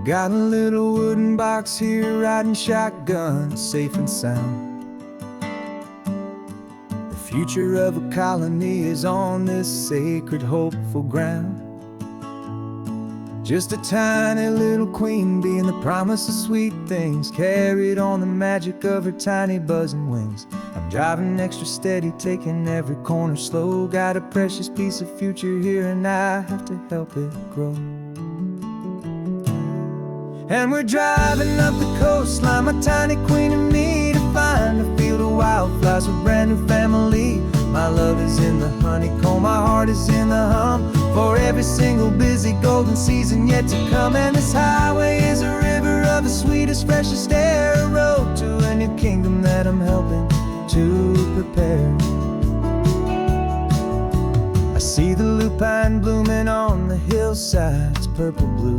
Got a little wooden box here, riding shotgun, safe and sound. The future of a colony is on this sacred, hopeful ground. Just a tiny little queen bee and the promise of sweet things, carried on the magic of her tiny buzzing wings. I'm driving extra steady, taking every corner slow. Got a precious piece of future here and I have to help it grow. And we're driving up the coastline, my tiny queen and me, to find a field of wildflowers with brand new family. My love is in the honeycomb, my heart is in the hum, for every single busy golden season yet to come. And this highway is a river of the sweetest, freshest air, a road to a new kingdom that I'm helping to prepare. I see the lupine blooming on the hillsides, purple blue,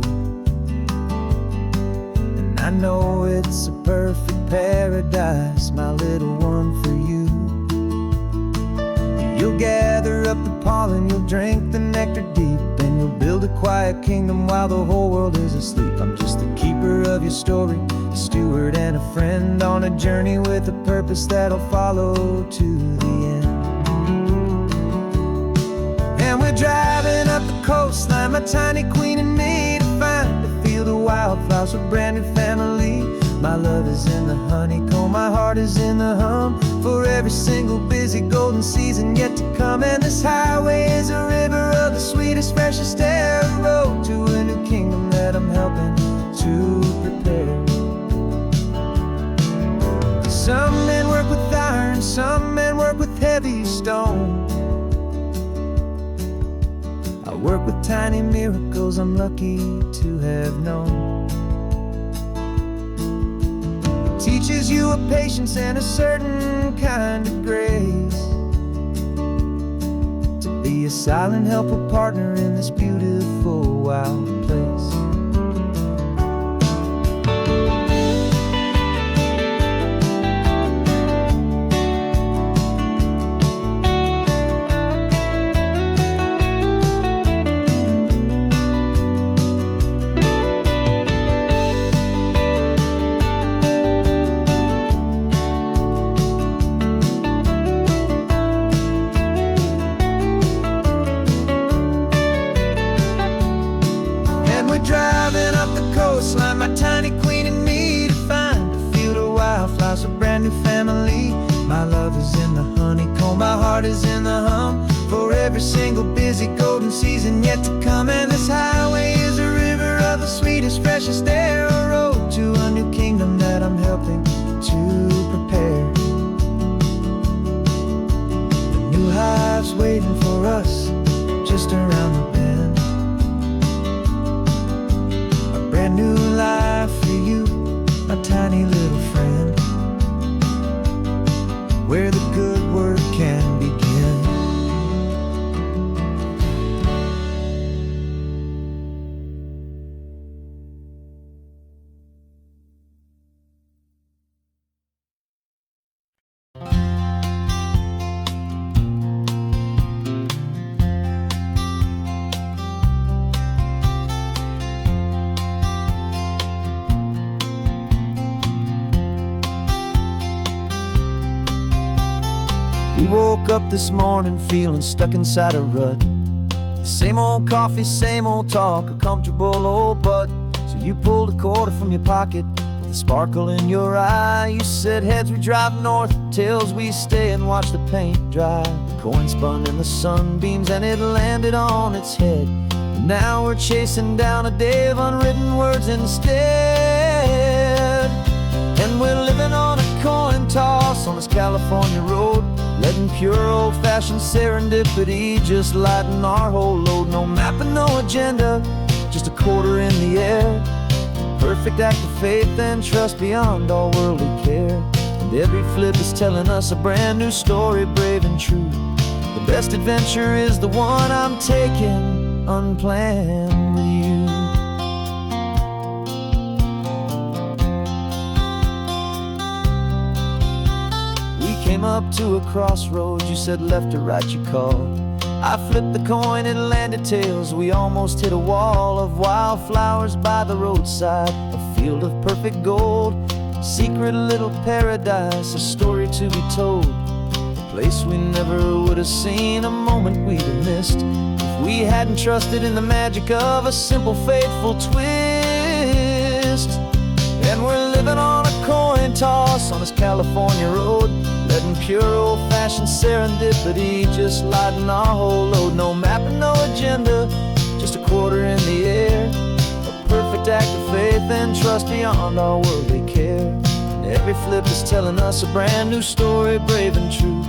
and I know it's a perfect paradise, my little one, for you. You'll gather up the pollen, you'll drink the nectar deep, and you'll build a quiet kingdom while the whole world is asleep. I'm just the keeper of your story, a steward and a friend, on a journey with a purpose that'll follow to the end. And we're driving up the coastline, my tiny queen and me, to find a field of wildflowers with brand new family. My love is in the honeycomb, my heart is in the hum, for every single busy golden season yet to come. And this highway is a river of the sweetest, freshest air, a road to a new kingdom that I'm helping to prepare. Some men work with iron, some men work with heavy stone. I work with tiny miracles I'm lucky to have known. Teaches you a patience and a certain kind of grace, to be a silent, helpful partner in this beautiful, wild place. Driving up the coastline, my tiny queen and me, to find a field of wildflowers, a brand new family. My love is in the honeycomb, my heart is in the hum, for every single busy golden season yet to come. And this highway is a river of the sweetest, freshest air, a road to a new kingdom that I'm helping to prepare. The new hive's waiting for us just around the bend. Brand new life for you, my tiny little friend, where the good work can begin. We woke up this morning feeling stuck inside a rut. Same old coffee, same old talk, a comfortable old butt. So you pulled a quarter from your pocket with a sparkle in your eye. You said, heads we drive north, tails we stay and watch the paint dry. The coin spun in the sunbeams and it landed on its head. And now we're chasing down a day of unwritten words instead. And we're living on a coin toss on this California road, letting pure old-fashioned serendipity just lighten our whole load. No map and no agenda, just a quarter in the air. Perfect act of faith and trust beyond all worldly care. And every flip is telling us a brand new story, brave and true. The best adventure is the one I'm taking, unplanned with you. Came up to a crossroads, you said left or right you called. I flipped the coin, it landed tails. We almost hit a wall of wildflowers by the roadside, a field of perfect gold, secret little paradise, a story to be told, a place we never would have seen, a moment we'd have missed if we hadn't trusted in the magic of a simple, faithful twist. And we're living on a coin toss on this California road, letting pure old-fashioned serendipity just lighten our whole load. No map and no agenda, just a quarter in the air, a perfect act of faith and trust beyond our worldly care. And every flip is telling us a brand new story, brave and true.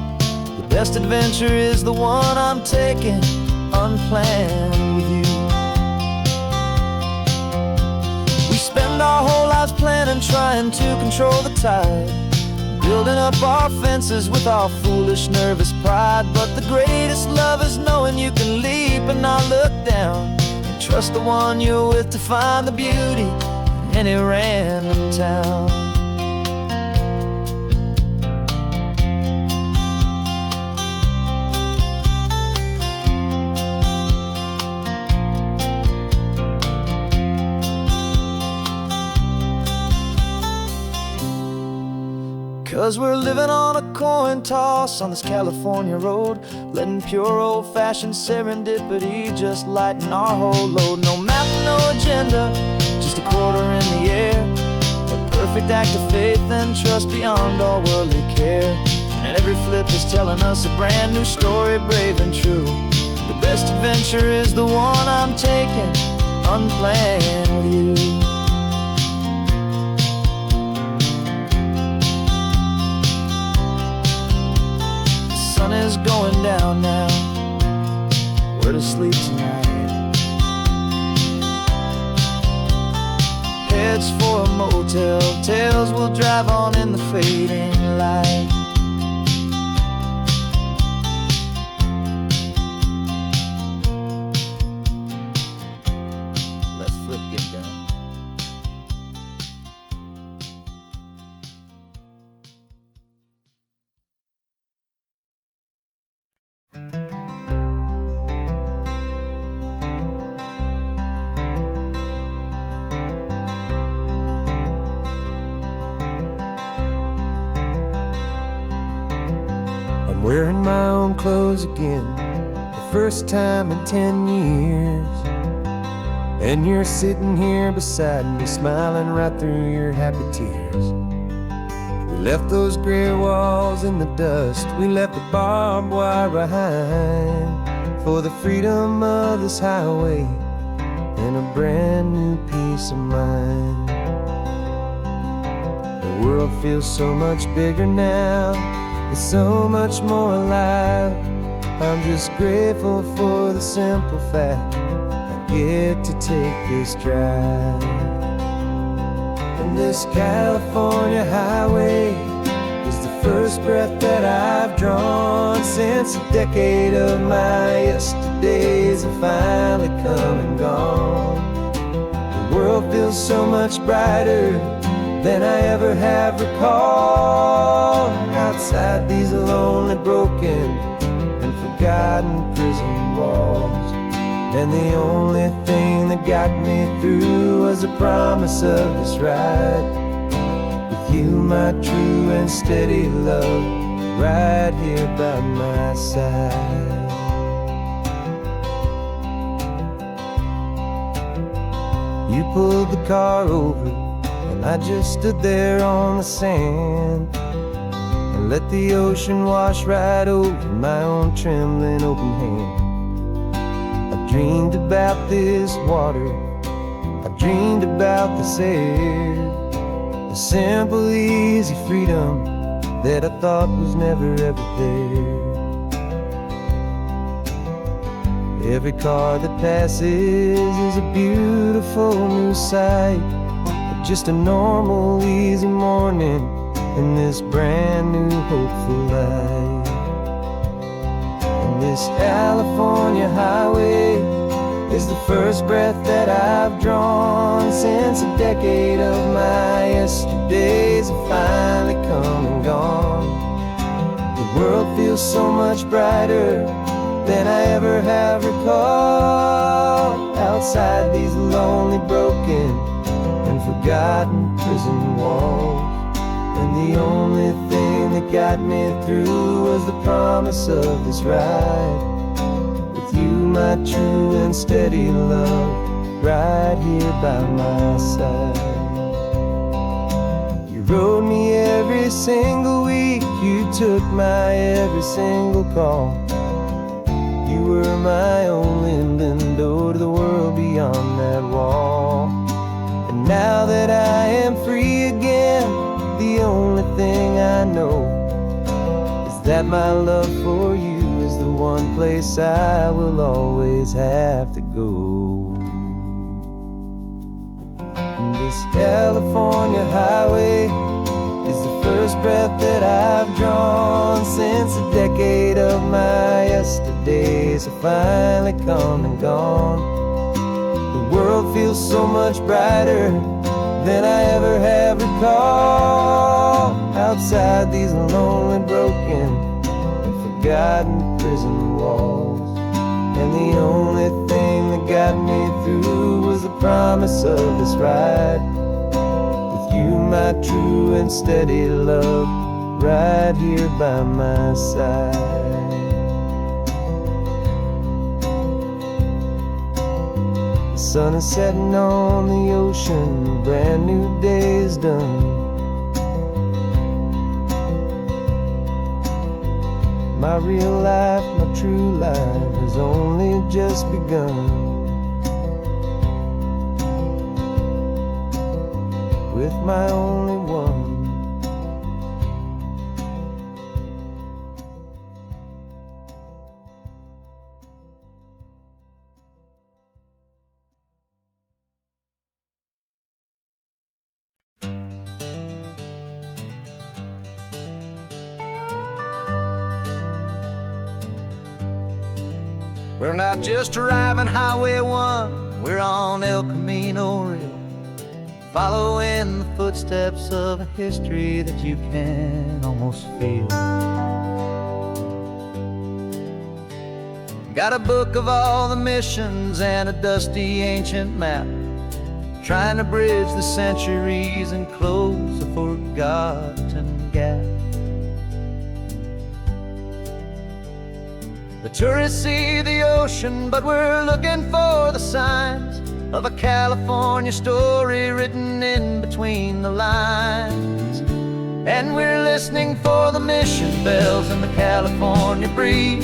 The best adventure is the one I'm taking, unplanned with you. We spend our whole lives planning, trying to control the tide, building up our fences with our foolish, nervous pride. But the greatest love is knowing you can leap and not look down, and trust the one you're with to find the beauty in any random town. 'Cause we're living on a coin toss on this California road, letting pure old-fashioned serendipity just lighten our whole load. No map, no agenda, just a quarter in the air, a perfect act of faith and trust beyond all worldly care. And every flip is telling us a brand new story, brave and true. The best adventure is the one I'm taking, unplanned with you. The sun is going down now, we're to sleep tonight. Heads for a motel, tails will drive on in the fading light. Let's flip get done. I'm wearing my own clothes again, the first time in 10 years. And you're sitting here beside me, smiling right through your happy tears. We left those gray walls in the dust, we left the barbed wire behind, for the freedom of this highway and a brand new peace of mind. The world feels so much bigger now, it's so much more alive. I'm just grateful for the simple fact I get to take this drive. And this California highway is the first breath that I've drawn since a decade of my yesterdays have finally come and gone. The world feels so much brighter than I ever have recalled. Outside these lonely, broken, and forgotten prison walls, and the only thing that got me through was the promise of this ride with you, my true and steady love, right here by my side. You pulled the car over, I just stood there on the sand and let the ocean wash right over my own trembling open hand. I dreamed about this water, I dreamed about this air, the simple, easy freedom that I thought was never ever there. Every car that passes is a beautiful new sight, just a normal, easy morning in this brand new, hopeful life. And this California highway is the first breath that I've drawn since a decade of my yesterdays have finally come and gone. The world feels so much brighter than I ever have recalled. Outside these lonely, broken, and forgotten prison walls. And the only thing that got me through was the promise of this ride. With you, my true and steady love, right here by my side. You rode me every single week, you took my every single call. You were my only window to the world beyond that wall. And now that I am free again, the only thing I know is that my love for you is the one place I will always have to go. And this California highway is the first breath that I've drawn since a decade of my yesterdays have finally come and gone. The world feels so much brighter than I ever have recalled. Outside these lonely, broken, and forgotten prison walls. And the only thing that got me through was the promise of this ride. With you, my true and steady love, right here by my side. The sun is setting on the ocean, a brand new day is done. My real life, my true life has only just begun. With my only one. We're not just driving Highway 1, we're on El Camino Real, following the footsteps of a history that you can almost feel. Got a book of all the missions and a dusty ancient map, trying to bridge the centuries and close a forgotten gap. The tourists see the ocean, but we're looking for the signs of a California story written in between the lines. And we're listening for the mission bells in the California breeze,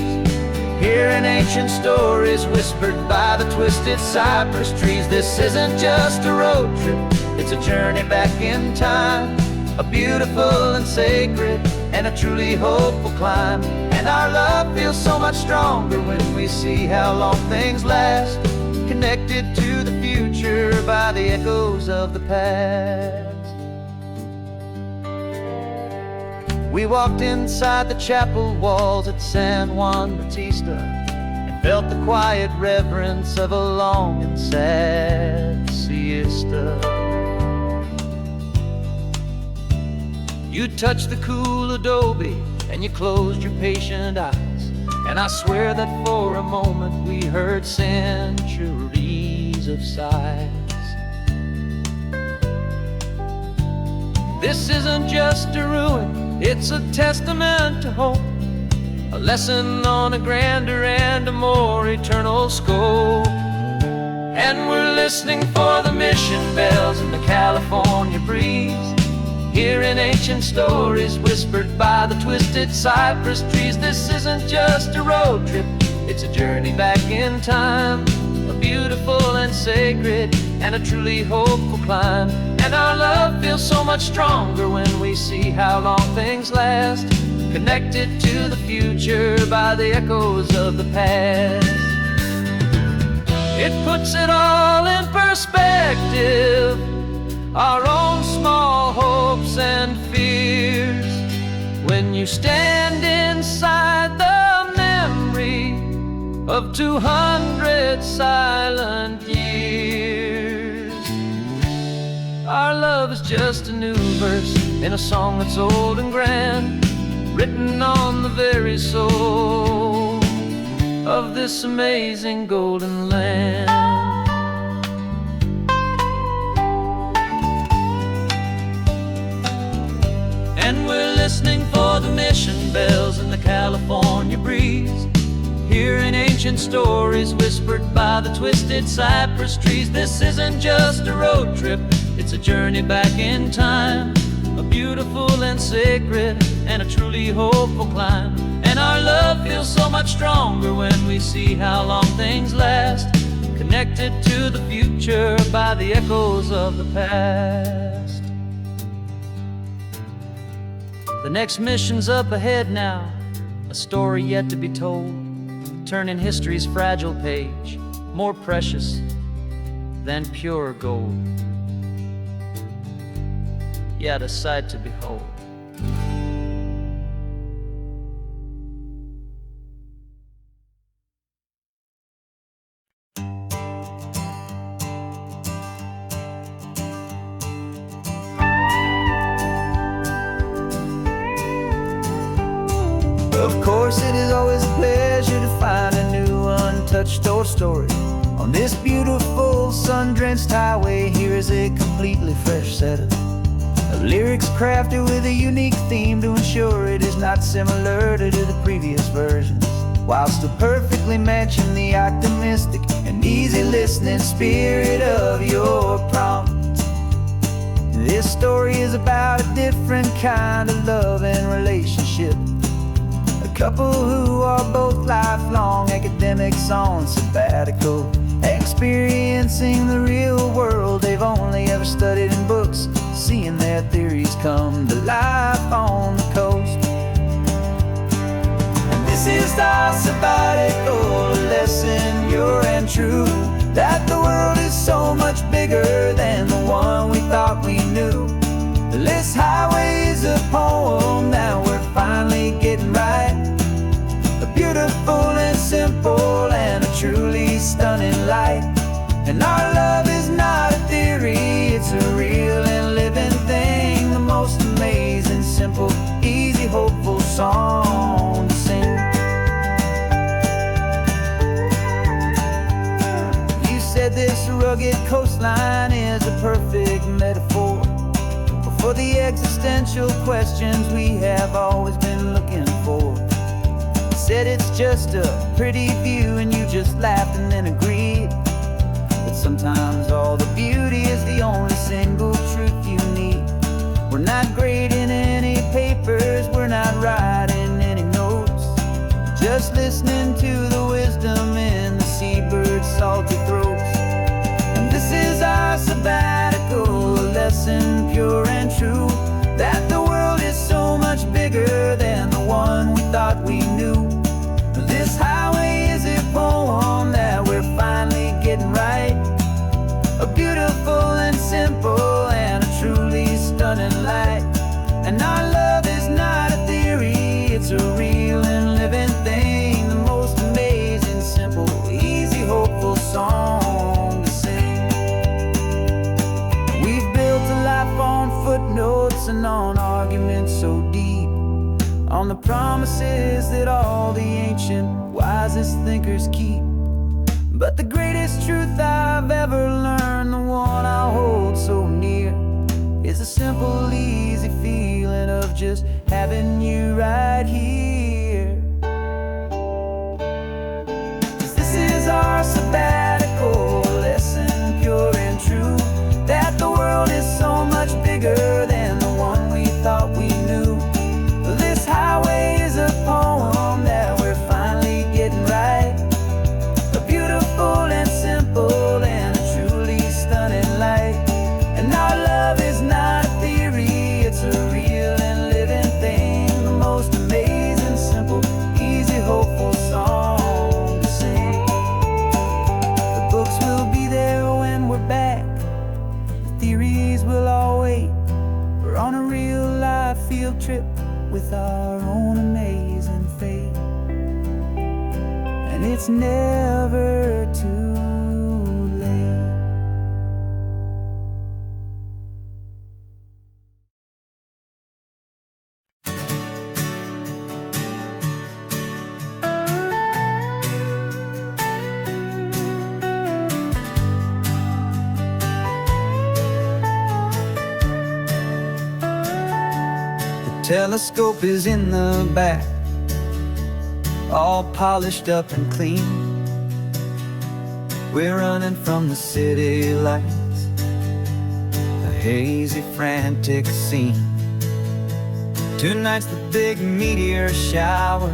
hearing ancient stories whispered by the twisted cypress trees. This isn't just a road trip, it's a journey back in time, a beautiful and sacred and a truly hopeful climb. And our love feels so much stronger when we see how long things last, connected to the future by the echoes of the past. We walked inside the chapel walls at San Juan Bautista and felt the quiet reverence of a long and sad siesta. You touched the cool adobe and you closed your patient eyes, and I swear that for a moment we heard centuries of sighs. This isn't just a ruin, it's a testament to hope, a lesson on a grander and a more eternal scope. And we're listening for the mission bells in the California breeze, hearing ancient stories whispered by the twisted cypress trees. This isn't just a road trip, it's a journey back in time, a beautiful and sacred and a truly hopeful climb. And our love feels so much stronger when we see how long things last, connected to the future by the echoes of the past. It puts it all in perspective, our own small hopes and fears, when you stand inside the memory of 200 silent years. Our love is just a new verse in a song that's old and grand, written on the very soul of this amazing golden land. And we're listening for the mission bells in the California breeze, hearing ancient stories whispered by the twisted cypress trees. This isn't just a road trip, it's a journey back in time, a beautiful and sacred and a truly hopeful climb. And our love feels so much stronger when we see how long things last, connected to the future by the echoes of the past. The next mission's up ahead now, a story yet to be told, turning history's fragile page more precious than pure gold. Yet a sight to behold. Of course, it is always a pleasure to find a new untouched old story. On this beautiful sun-drenched highway, here is a completely fresh set of lyrics crafted with a unique theme to ensure it is not similar to the previous versions, while still perfectly matching the optimistic and easy listening spirit of your prompt. This story is about a different kind of love and relationship. Couple who are both lifelong academics on sabbatical, experiencing the real world they've only ever studied in books, seeing their theories come to life on the coast. And this is our sabbatical lesson, pure and true, that the world is so much bigger than the one we thought we knew. This highway is a poem that we're finally getting right, a beautiful and simple and a truly stunning light. And our love is not a theory, it's a real and living thing, the most amazing, simple, easy, hopeful song to sing. You said this rugged coastline is a perfect metaphor for the existential questions we have always been looking for. You said it's just a pretty view and you just laughed and then agreed, but sometimes all the beauty is the only single truth you need. We're not grading any papers, we're not writing any notes, just listening to the wisdom in the seabird's salty throats. And this is our sabbatical lesson, pure and true, that the world is so much bigger than the one we thought we knew. This highway is a poem that we're finally getting right, a beautiful and simple and a truly stunning light. And our love is not a theory, it's a real and living thing, the most amazing, simple, easy, hopeful song to sing. We've built a life on footnotes and on arguments so deep, on the promises that all the ancient wisest thinkers keep. But the greatest truth I've ever learned, the one I hold so near, is a simple, easy feeling of just having you right here. 'Cause this is our sabbatical lesson, pure and true, that the world is so much bigger than the one we thought we knew. This highway is a poem that we're finally getting right, a beautiful and simple and a truly stunning light. And our love is not a theory, it's a real and living thing, the most amazing, simple, easy, hopeful song to sing. The books will be there when we're back, the theories will all wait. We're on a real life field trip with our own amazing fate, and it's never too late. telescope is in the back, all polished up and clean. We're running from the city lights, a hazy, frantic scene. Tonight's the big meteor shower,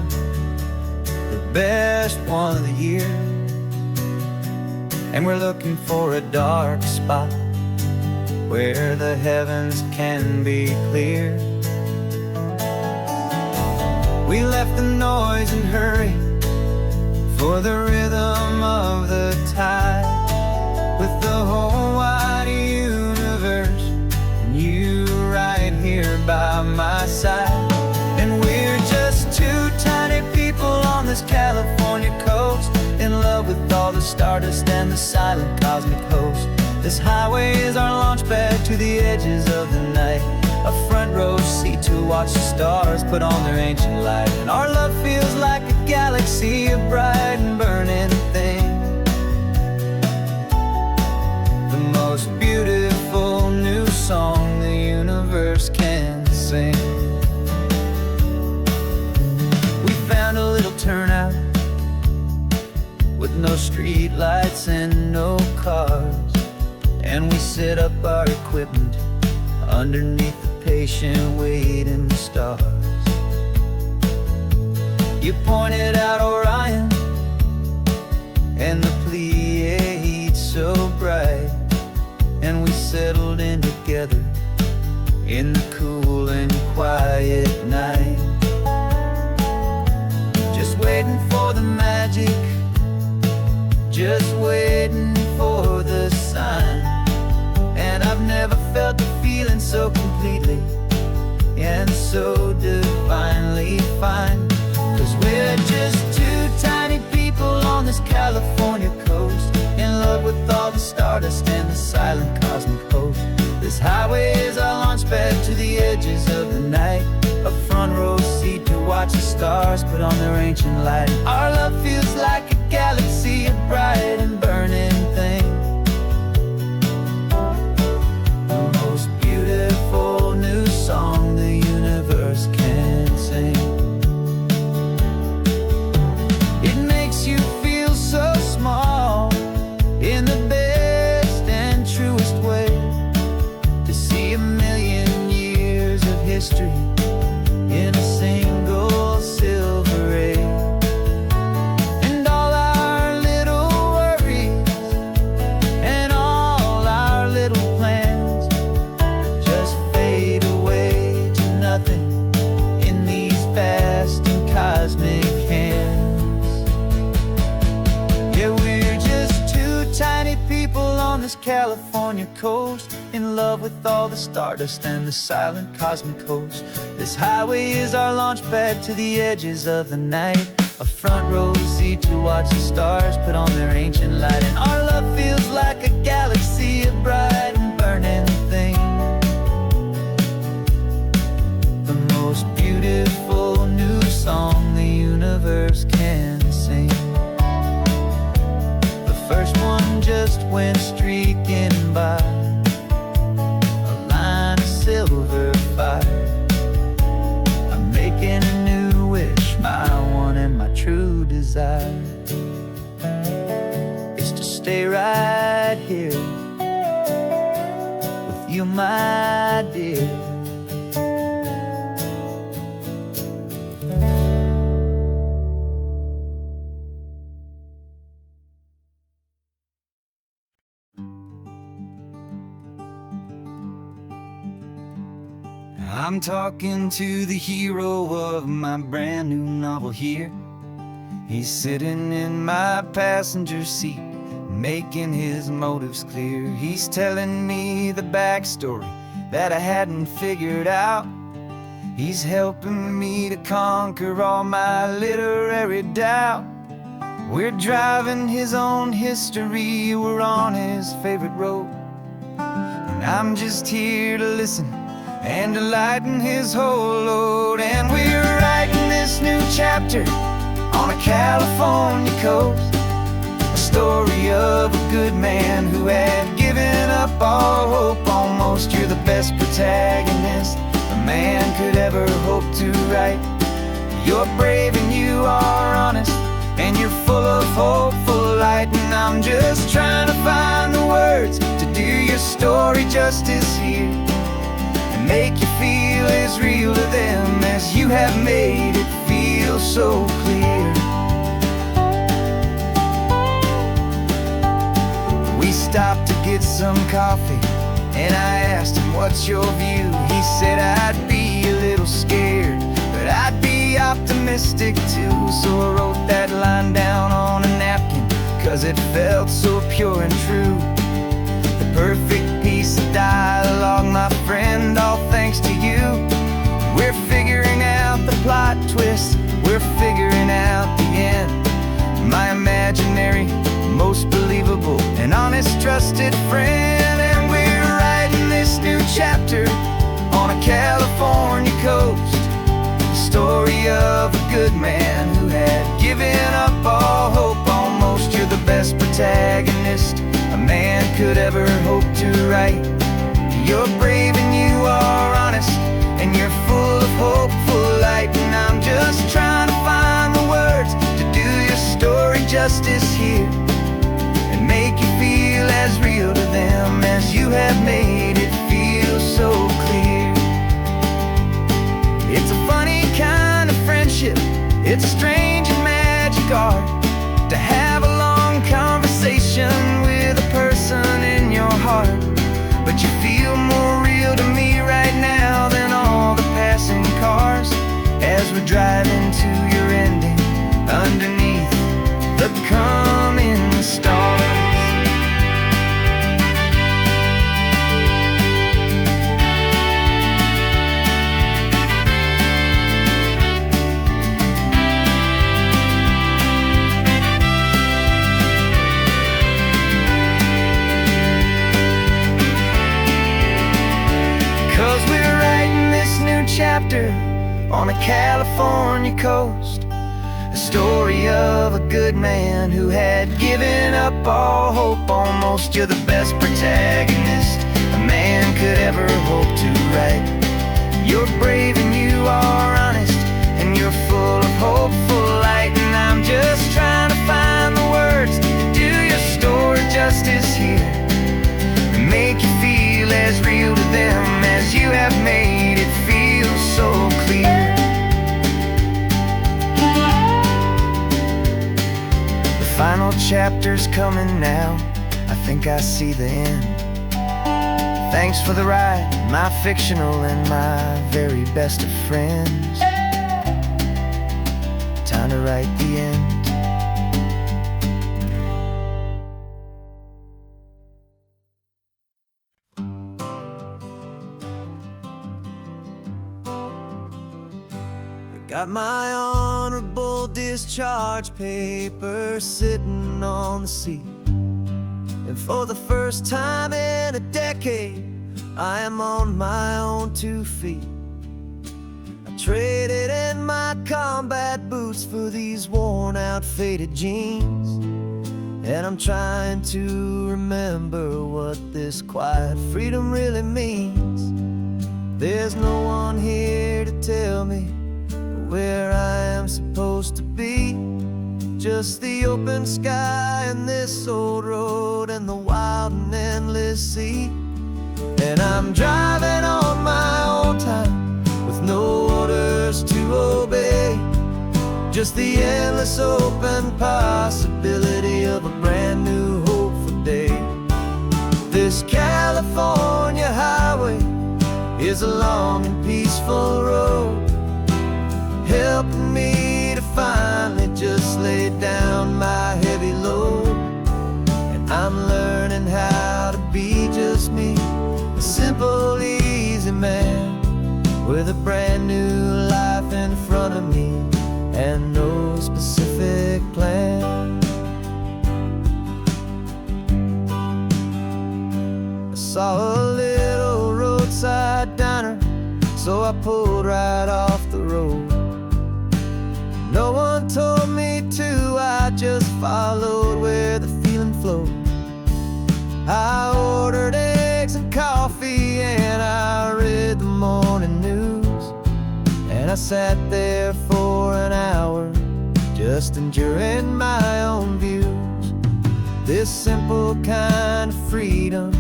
the best one of the year. And we're looking for a dark spot where the heavens can be clear. We left the noise and hurry for the rhythm of the tide, with the whole wide universe and you right here by my side. And we're just two tiny people on this California coast, in love with all the stardust and the silent cosmic host. This highway is our launch pad to the edges of the night, a front row seat to watch the stars put on their ancient light. And our love feels like a galaxy, a bright and burning thing, the most beautiful new song the universe can sing. We found a little turnout with no street lights and no cars, and we set up our equipment underneath the patient waiting stars. You pointed out Orion and the Pleiades so bright, and we settled in together in the cool and quiet night, just waiting for the magic, just waiting for the sign. And I've never felt the feeling so completely and so divinely fine. 'Cause we're just two tiny people on this California coast, in love with all the stardust and the silent cosmic host. This highway is our launch pad to the edges of the night, a front row seat to watch the stars put on their ancient light. Our love feels like a galaxy, a bright and burning thing, the most beautiful new song the universe can sing. It makes you feel so small in the best and truest way, to see a million years of history in a single silver ray. And all our little worries and all our little plans just fade away to nothing in these vast and cosmic hands. Yeah, we're just two tiny people on this California coast, in love with all the stardust and the silent cosmic host. This highway is our launch pad to the edges of the night, a front row seat to watch the stars put on their ancient light. And our love feels like a galaxy, a bright and burning thing, the most beautiful new song the universe can sing. The first one just went streaking by, a line of silver fire. I'm making a new wish, my one and my true desire is to stay right here with you, my dear. I'm talking to the hero of my brand new novel here. He's sitting in my passenger seat, making his motives clear. He's telling me the backstory that I hadn't figured out. He's helping me to conquer all my literary doubt. We're driving his own history, we're on his favorite road, and I'm just here to listen and to lighten his whole load. And we're writing this new chapter on a California coast, a story of a good man who had given up all hope almost. You're the best protagonist, the man could ever hope to write. You're brave and you are honest, and you're full of hopeful light. And I'm just trying to find the words to do your story justice here, and make you feel as real to them as you have made it feel so clear. We stopped to get some coffee, and I asked him, what's your view? He said, I'd be a little scared, but I'd be optimistic too. So I wrote that line down on a napkin, 'cause it felt so pure and true. The perfect piece of dialogue, my friend, all thanks to you. We're figuring out the plot twist, we're figuring out the end. My imaginary, most believable and honest trusted friend. And we're writing this new chapter on a California coast, the story of a good man who had given up all hope almost. You're the best protagonist a man could ever hope to write. You're brave and you are honest, and you're full of hopeful light. And I'm just trying to find the words to do your story justice here, and make you feel as real to them as you have made it feel so clear. It's a funny kind of friendship, it's strange and magic art, to have a long conversation with a person in your heart. But you feel more real to me right now than all the passing cars, as we're driving to your ending underneath the coming stars. 'Cause we're writing this new chapter on a California coast, a story of a good man who had given up all hope almost. You're the best protagonist a man could ever hope to write. You're brave and you are honest, and you're full of hopeful light. And I'm just trying to find the words to do your story justice here, and make you feel as real to them as you have made it feel so clear. The final chapter's coming now, I think I see the end. Thanks for the ride, my fictional and my very best of friends. Time to write the end. Got my honorable discharge paper sitting on the seat, and for the first time in a decade, I am on my own 2 feet. I traded in my combat boots for these worn out faded jeans, and I'm trying to remember what this quiet freedom really means. There's no one here to tell me where I am supposed to be, just the open sky and this old road and the wild and endless sea. And I'm driving on my own time with no orders to obey, just the endless open possibility of a brand new hopeful day. This California highway is a long and peaceful road, helping me to finally just lay down my heavy load. And I'm learning how to be just me, a simple, easy man with a brand new life in front of me and no specific plan. I saw a little roadside diner, so I pulled right off the road. No one told me to, I just followed where the feeling flowed. I ordered eggs and coffee and I read the morning news. And I sat there for an hour, just enduring my own views. This simple kind of freedom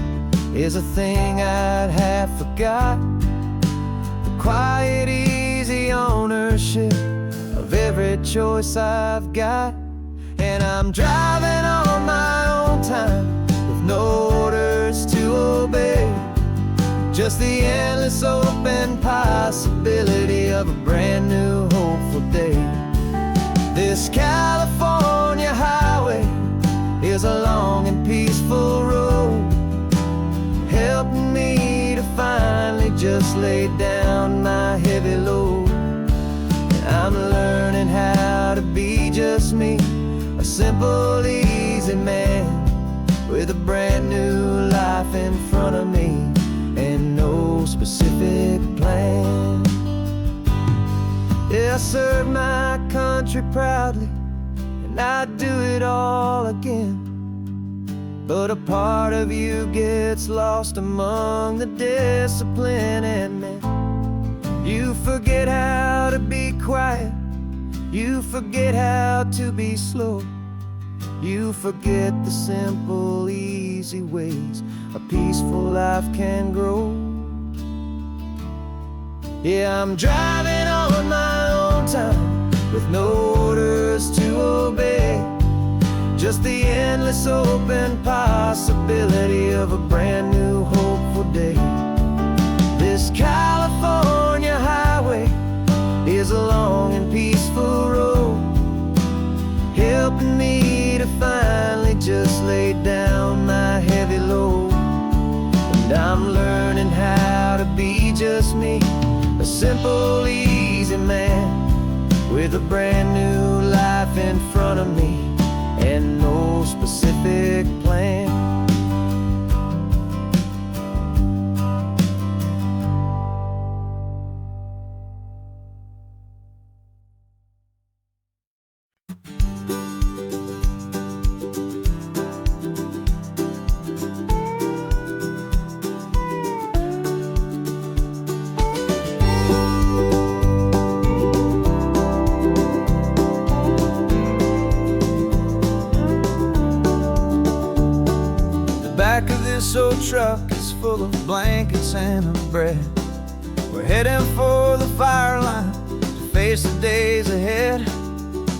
is a thing I'd have forgot. The quiet, easy ownership of every choice I've got. And I'm driving on my own time, with no orders to obey. Just the endless open possibility of a brand new hopeful day. This California highway is a long and peaceful road, helping me to finally just lay down my heavy load. And I'm learning how to be just me, a simple, easy man, with a brand new life in front of me and no specific plan. Yeah, I serve my country proudly, and I'd do it all again. But a part of you gets lost among the discipline, and man, you forget how to be quiet, you forget how to be slow, you forget the simple, easy ways a peaceful life can grow. Yeah, I'm driving on my own time, with no orders to obey. Just the endless open possibility of a brand new hopeful day. This California highway is a long and peaceful road, helping me to finally just lay down my heavy load. And I'm learning how to be just me, a simple, easy man, with a brand new life in front of me and no specific plan. Back of this old truck is full of blankets and of bread. We're heading for the fire line to face the days ahead.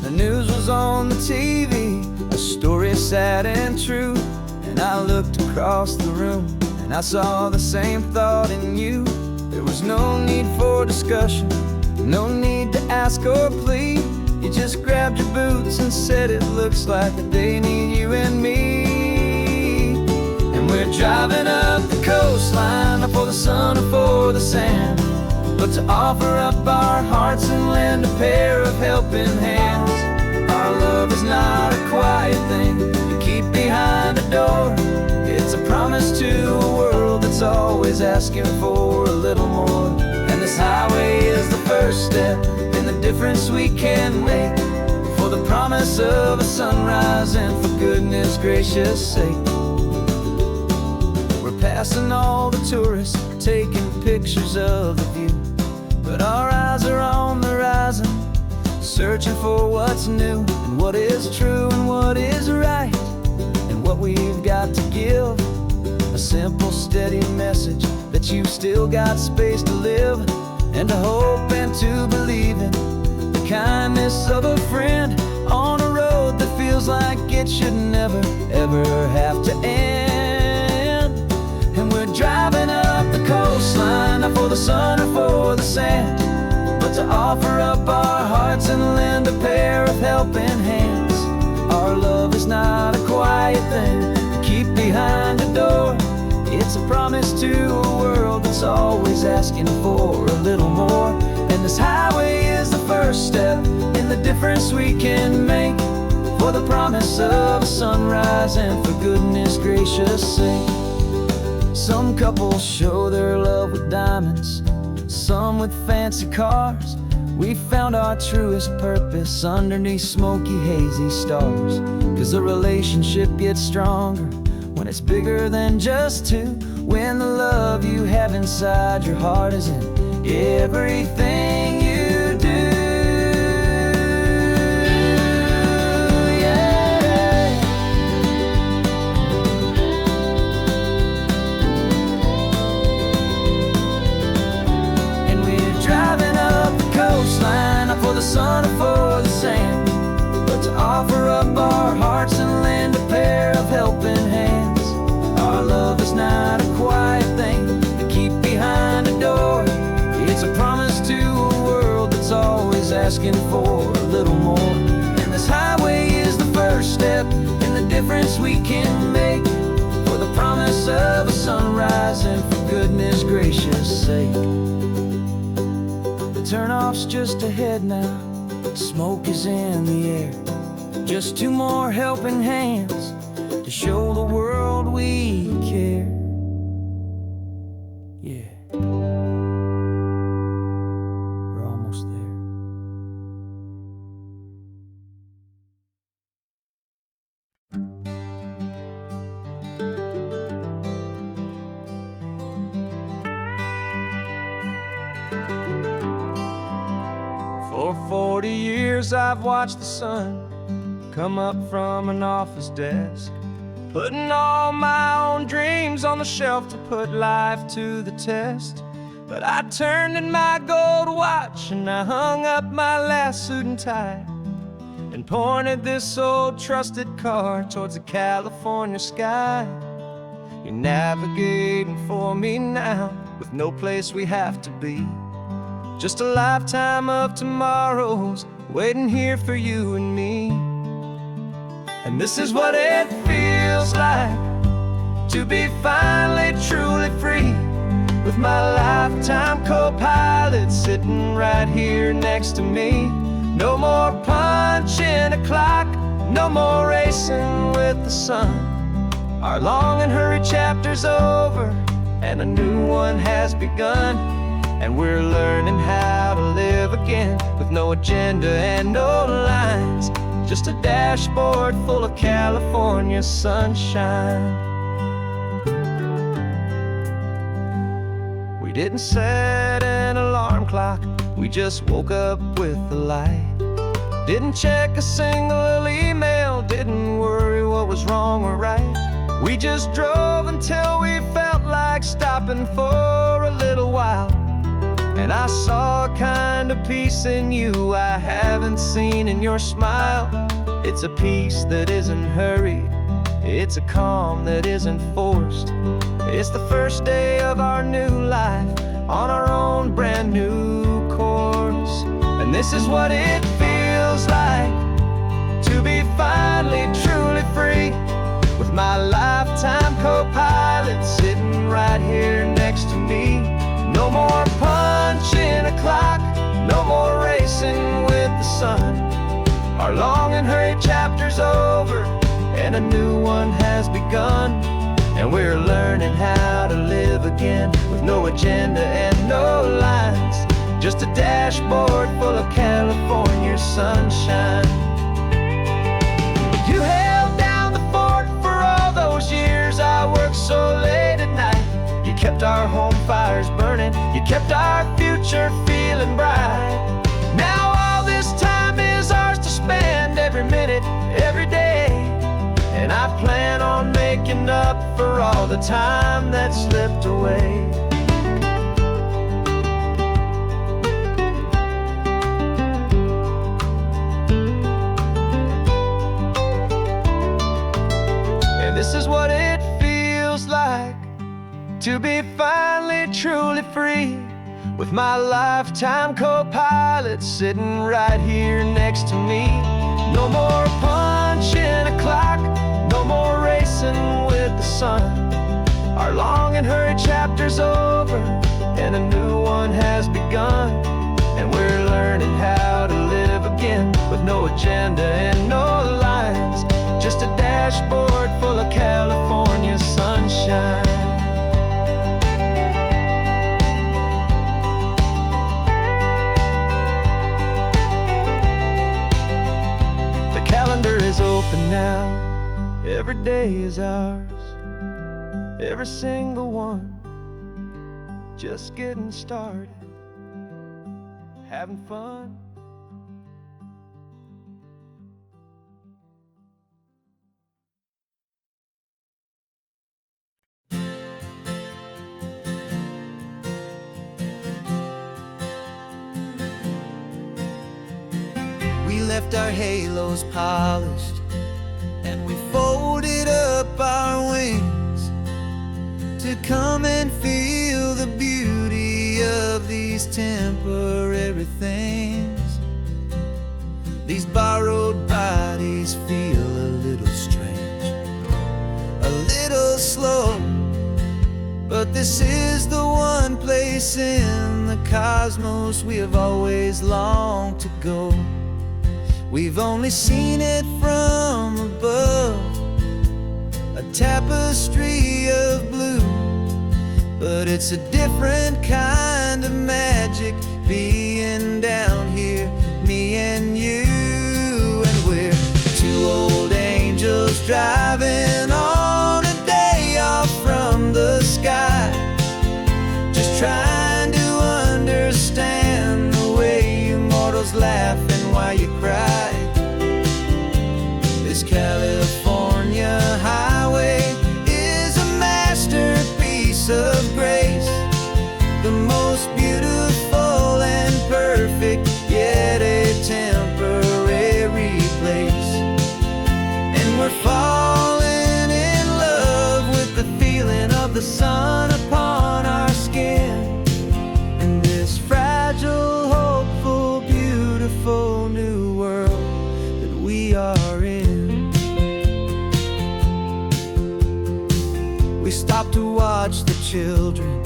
The news was on the TV, a story sad and true. And I looked across the room and I saw the same thought in you. There was no need for discussion, no need to ask or plead. You just grabbed your boots and said it looks like a day need you and me. We're driving up the coastline, not for the sun or for the sand, but to offer up our hearts and lend a pair of helping hands. Our love is not a quiet thing you keep behind a door. It's a promise to a world that's always asking for a little more. And this highway is the first step in the difference we can make, for the promise of a sunrise and for goodness gracious sake. Passing all the tourists, taking pictures of the view, but our eyes are on the horizon, searching for what's new and what is true and what is right, and what we've got to give. A simple, steady message that you've still got space to live, and to hope and to believe in the kindness of a friend on a road that feels like it should never, ever have to end. And we're driving up the coastline, not for the sun or for the sand, but to offer up our hearts and lend a pair of helping hands. Our love is not a quiet thing to keep behind a door. It's a promise to a world that's always asking for a little more. And this highway is the first step in the difference we can make, for the promise of a sunrise and for goodness gracious sake. Some couples show their love with diamonds, some with fancy cars. We found our truest purpose underneath smoky, hazy stars. 'Cause a relationship gets stronger when it's bigger than just two, when the love you have inside your heart is in everything you Here's to a world that's always asking for a little more. And this highway is the first step in the difference we can make, for the promise of a sunrise and for goodness gracious sake. The turnoff's just ahead now, smoke is in the air. Just two more helping hands to show the world we care. Yeah, we're almost there. For 40 years I've watched the sun come up from an office desk, putting all my own dreams on the shelf to put life to the test. But I turned in my gold watch and I hung up my last suit and tie, and pointed this old trusted car towards the California sky. You're navigating for me now, with no place we have to be. Just a lifetime of tomorrows waiting here for you and me. And this is what it feels like to be finally truly free, with my lifetime co-pilot sitting right here next to me. No more punching a clock, no more racing with the sun. Our long and hurried chapter's over and a new one has begun. And we're learning how to live again, with no agenda and no lines, just a dashboard full of California sunshine. We didn't set an alarm clock, we just woke up with the light. Didn't check a single email, didn't worry what was wrong or right. We just drove until we felt like stopping for a little while. And I saw a kind of peace in you I haven't seen in your smile. It's a peace that isn't hurried, it's a calm that isn't forced. It's the first day of our new life on our own brand new course. And this is what it feels like to be finally truly free, with my lifetime co-pilot sitting right here next to me. No more punching a clock, no more racing with the sun. Our long and hurried chapter's over and a new one has begun. And we're learning how to live again, with no agenda and no lines, just a dashboard full of California sunshine. You held down the fort for all those years I worked so late at night. You kept our home fires burning, you kept our future feeling bright. Now all this time is ours to spend, every minute, every day. And I plan on making up for all the time that slipped away. And this is what it feels like to be finally truly free, with my lifetime co-pilot sitting right here next to me. No more punching a clock, no more racing with the sun. Our long and hurried chapter's over and a new one has begun. And we're learning how to live again, with no agenda and no lines, just a dashboard full of California sunshine. Is open now, every day is ours, every single one, just getting started, having fun. We left our halos polished and we folded up our wings to come and feel the beauty of the these temporary things. These borrowed bodies feel a little strange, a little slow, but this is the one place in the cosmos we have always longed to go. We've only seen it from above, a tapestry of blue, but it's a different kind of magic being down here, me and you. And we're two old angels driving on a day off from the sky, just trying to understand the way you mortals laugh and why you cry. This California highway is a masterpiece of grace, the most beautiful and perfect, yet a temporary place. And we're falling in love with the feeling of the sun upon our skin, in this fragile, hopeful, beautiful new world that we are in. We stopped to watch the children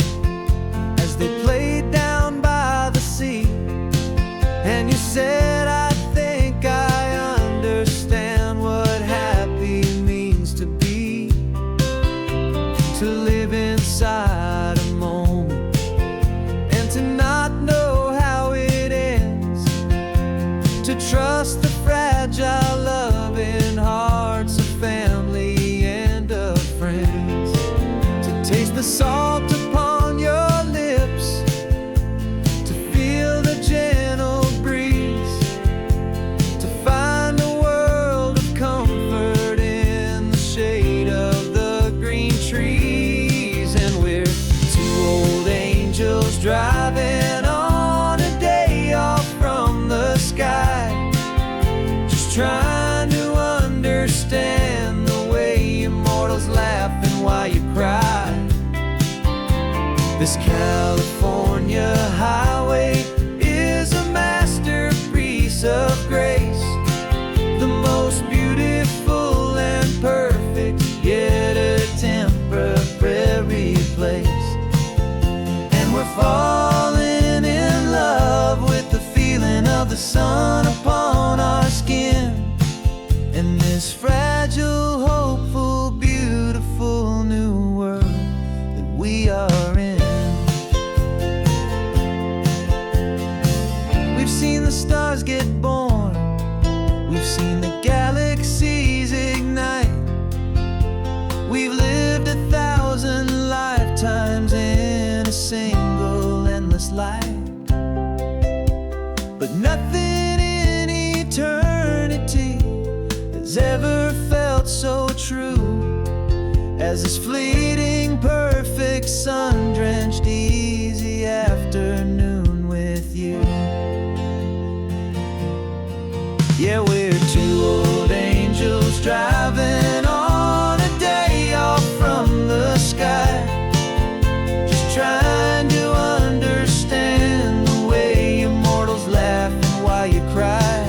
as they played down by the sea, and you said, I think I understand what happy means to be, to live inside a moment and to not know how it ends, to trust the fragile loving hearts of family and of friends, to taste the salt upon your lips, to feel the gentle breeze, to find a world of comfort in the shade of the green trees. And we're two old angels driving on a day off from the sky, just trying to understand the way immortals laugh and why you cry. This California highway is a masterpiece of grace, the most beautiful and perfect, yet a temporary place. And we're falling in love with the feeling of the sun upon our skin, in this fragile, hopeful, beautiful new world that we are in. We've seen the stars get born, we've seen the galaxies ignite, we've lived 1,000 lifetimes in a single endless life, but nothing in eternity has ever felt so true as this fleeting, perfect, sun-drenched, easy afternoon with you. Yeah, we're two old angels driving on a day off from the sky, just trying to understand the way immortals laugh and why you cry.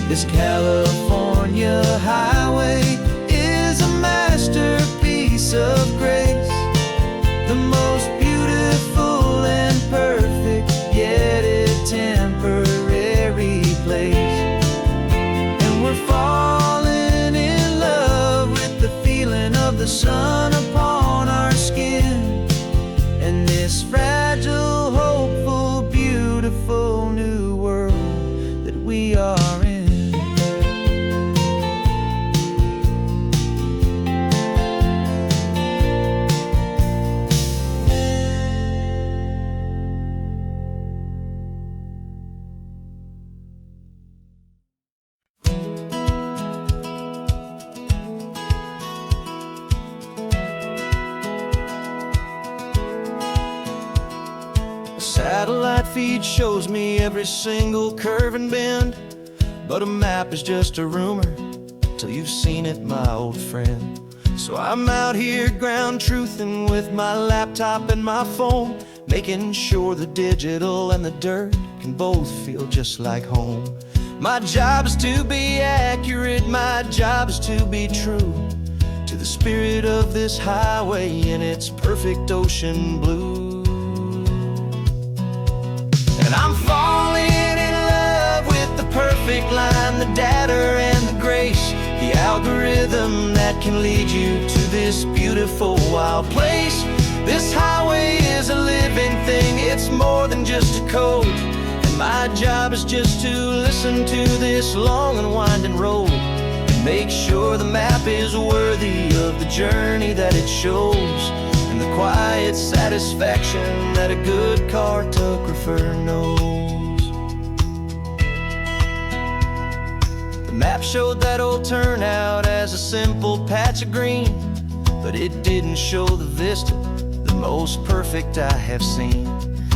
This California highway is a masterpiece of grace, the most beautiful and perfect, yet a temporary place. And we're falling in love with the feeling of the sun upon our skin, and this fragile, hopeful, beautiful new world that we are in. Satellite feed shows me every single curve and bend, but a map is just a rumor till you've seen it, my old friend. So I'm out here ground truthing with my laptop and my phone, making sure the digital and the dirt can both feel just like home. My job is to be accurate, my job is to be true to the spirit of this highway in its perfect ocean blue. And I'm falling in love with the perfect line, the data and the grace, the algorithm that can lead you to this beautiful wild place. This highway is a living thing, it's more than just a code. And my job is just to listen to this long and winding road and make sure the map is worthy of the journey that it shows, and the quiet satisfaction that a good cartographer knows. The map showed that old turnout as a simple patch of green, but it didn't show the vista, the most perfect I have seen.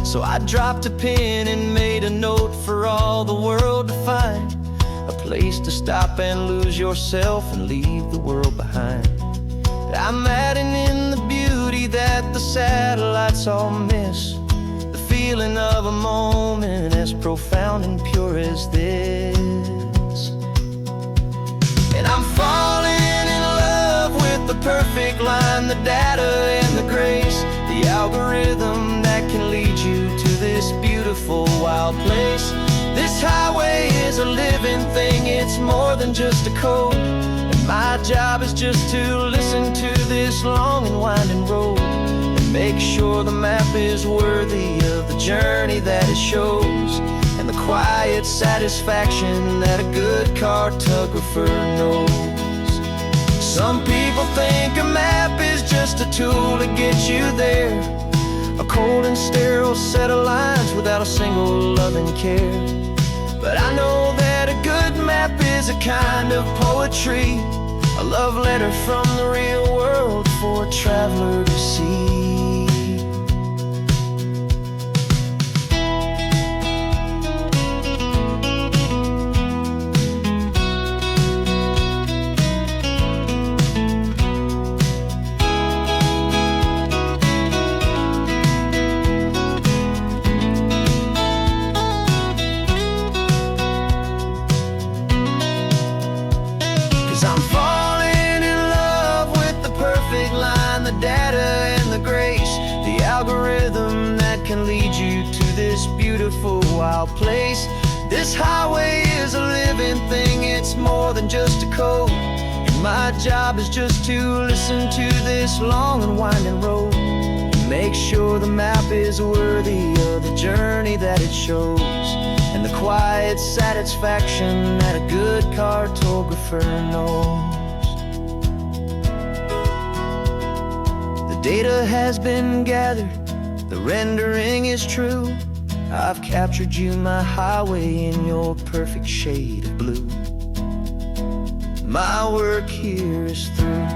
So I dropped a pin and made a note for all the world to find, a place to stop and lose yourself and leave the world behind. I'm adding in the beauty that the satellites all miss, the feeling of a moment as profound and pure as this. And I'm falling in love with the perfect line, the data and the grace, the algorithm that can lead you to this beautiful wild place. This highway is a living thing, it's more than just a code. And my job is just to listen to this long and winding road and make sure the map is worthy of the journey that it shows, and the quiet satisfaction that a good cartographer knows. Some people think a map is just a tool to get you there, a cold and sterile set of lines without a single loving care. But I know that a good map is a kind of poetry, a love letter from the real world for a traveler to see. 'Cause I'm falling in love with the perfect line, the data and the grace, the algorithm that can lead you to this beautiful wild place. This highway is a living thing, it's more than just a code. And my job is just to listen to this long and winding road and make sure the map is worthy of the journey that it shows, and the quiet satisfaction that a good cartographer knows. The data has been gathered, the rendering is true. I've captured you, my highway, in your perfect shade of blue. My work here is through.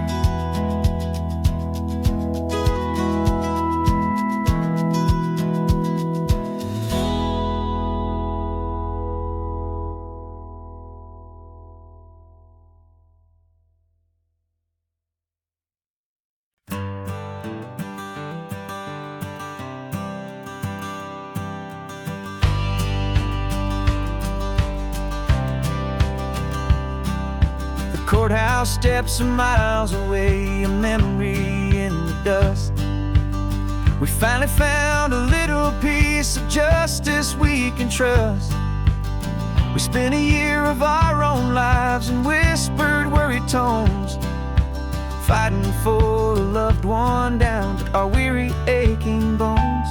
Courthouse steps are miles away, a memory in the dust. We finally found a little piece of justice we can trust. We spent a year of our own lives in whispered, worried tones, fighting for a loved one down to our weary, aching bones.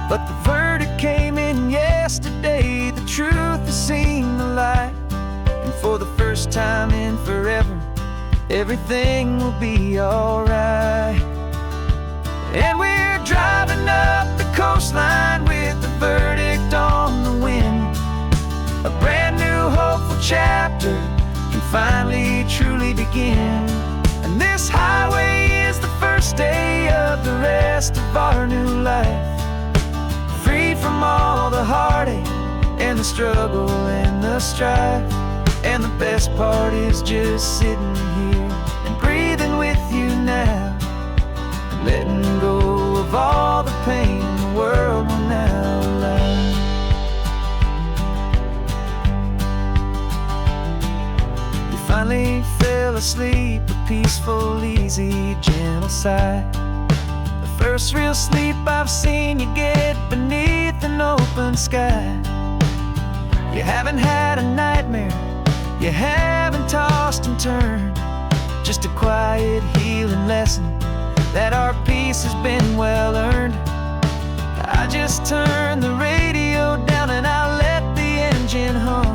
But the verdict came in yesterday, the truth has seen the light. And for the first time in forever, everything will be alright. And we're driving up the coastline with the verdict on the wind. A brand new hopeful chapter can finally truly begin. And this highway is the first day of the rest of our new life, free from all the heartache and the struggle and the strife. And the best part is just sitting here and breathing with you now, and letting go of all the pain the world sleep, a peaceful, easy, gentle sigh. The first real sleep I've seen you get beneath an open sky. You haven't had a nightmare, you haven't tossed and turned, just a quiet healing lesson that our peace has been well earned. I just turn the radio down and I let the engine hum,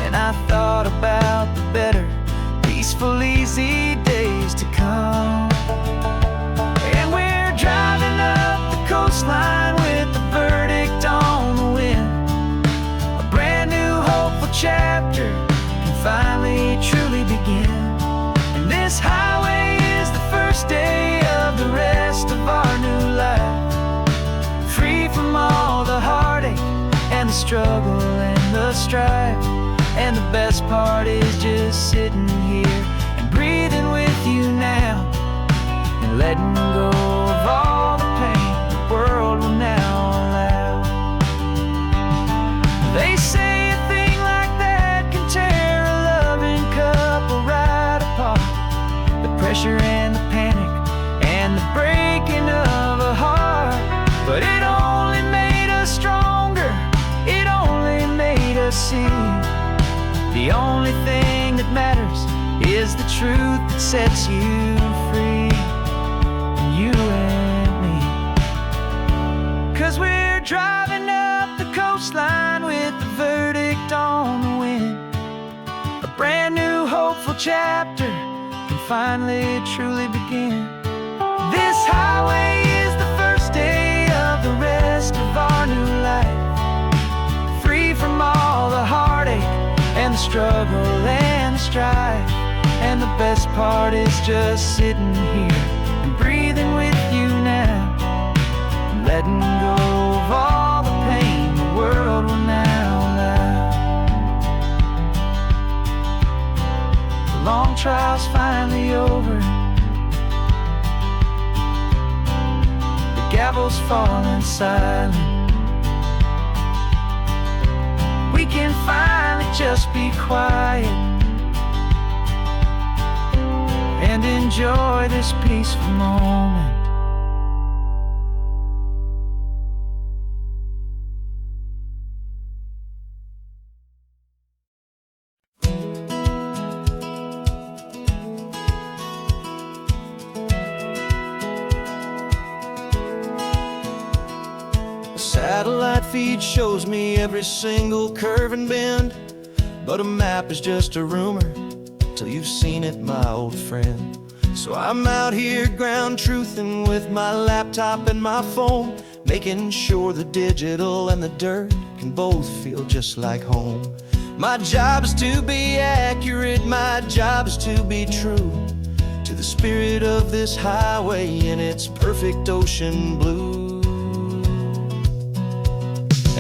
and I thought about the better, peaceful, easy days to come. And we're driving up the coastline with the verdict on the wind. A brand new hopeful chapter can finally truly begin. And this highway is the first day of the rest of our new life, free from all the heartache and the struggle and the strife. And the best part is just sitting here and breathing with you now, and letting go of all the pain the world will now allow. They say a thing like that can tear a loving couple right apart. The pressure and the panic and the breaking of a heart. But it only made us stronger, it only made us see the only thing that matters is the truth that sets you free, you and me. 'Cause we're driving up the coastline with the verdict on the wind. A brand new hopeful chapter can finally truly begin. This highway is the first day of the rest of our new life, free from all the heartache and the struggle and the strife. And the best part is just sitting here and breathing with you now, and letting go of all the pain the world will now allow. The long trial's finally over, the gavel's falling silent. We can finally just be quiet and enjoy this peaceful moment. Satellite feed shows me every single curve and bend, but a map is just a rumor till you've seen it, my old friend. So I'm out here ground truthing with my laptop and my phone, making sure the digital and the dirt can both feel just like home. My job is to be accurate, my job is to be true to the spirit of this highway in its perfect ocean blue.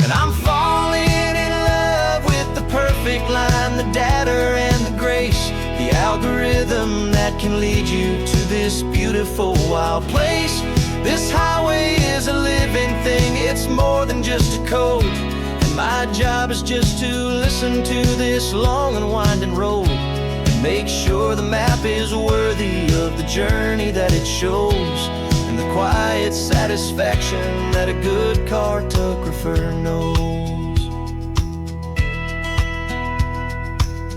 And I'm falling in love with the perfect line, the data and the grace, the algorithm that can lead you to this beautiful wild place. This highway is a living thing, it's more than just a code. And my job is just to listen to this long and winding road, and make sure the map is worthy of the journey that it shows, and the quiet satisfaction that a good cartographer knows.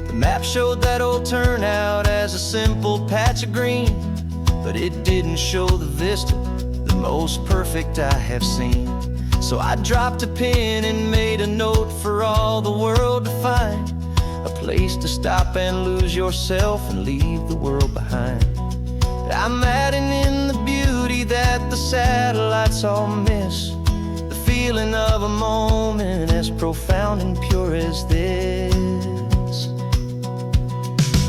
The map showed that old turnout as a simple patch of green, but it didn't show the vista, the most perfect I have seen. So I dropped a pin and made a note for all the world to find, a place to stop and lose yourself and leave the world behind. I'm adding in the beauty that the satellites all miss, the feeling of a moment as profound and pure as this.